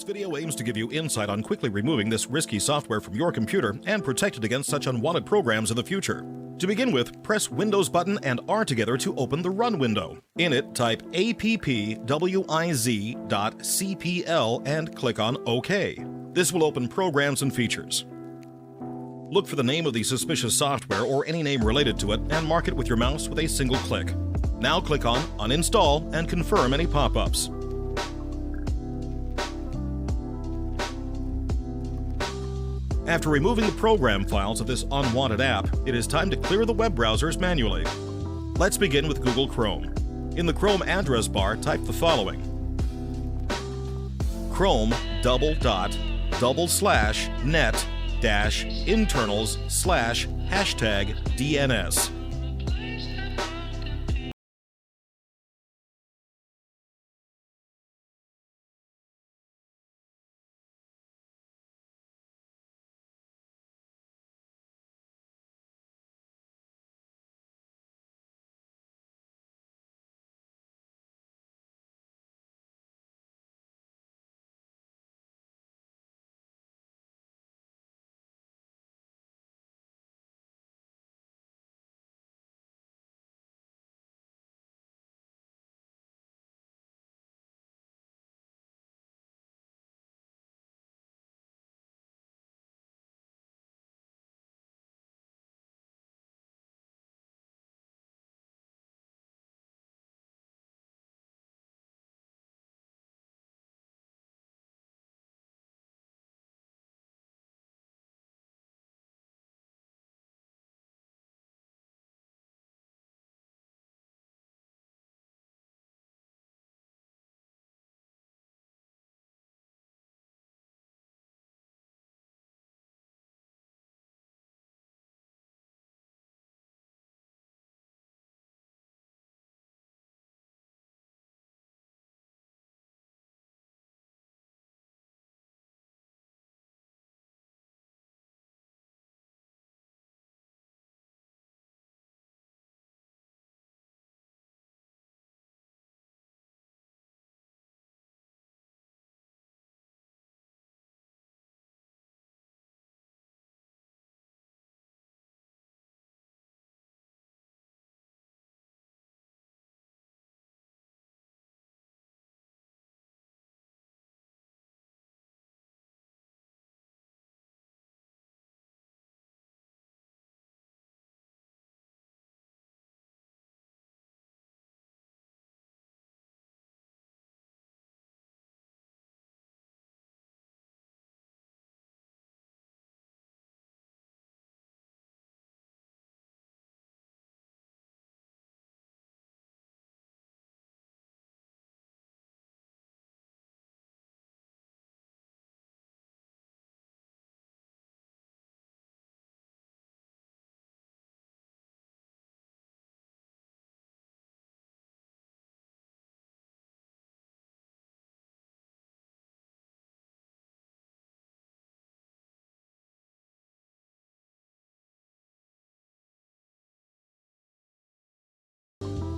This video aims to give you insight on quickly removing this risky software from your computer and protect it against such unwanted programs in the future. To begin with, press Windows button and R together to open the Run window. In it, type appwiz.cpl and click on OK. This will open Programs and Features. Look for the name of the suspicious software or any name related to it and mark it with your mouse with a single click. Now click on Uninstall and confirm any pop-ups. After removing the program files of this unwanted app, it is time to clear the web browsers manually. Let's begin with Google Chrome. In the Chrome address bar, type the following: chrome:/net-internals/#DNS.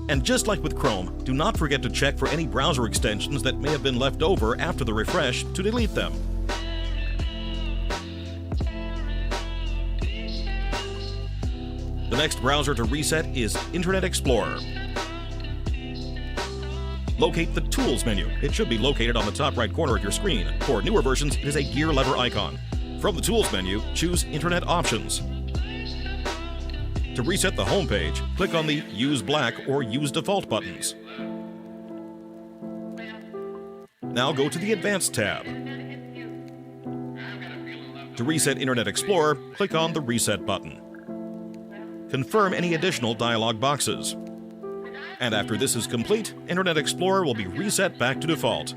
And just like with Chrome, do not forget to check for any browser extensions that may have been left over after the refresh to delete them. The next browser to reset is Internet Explorer. Locate the Tools menu. It should be located on the top right corner of your screen. For newer versions, it is a gear lever icon. From the Tools menu, choose Internet Options. To reset the home page, click on the Use Black or Use Default buttons. Now go to the Advanced tab. To reset Internet Explorer, click on the Reset button. Confirm any additional dialog boxes. And after this is complete, Internet Explorer will be reset back to default.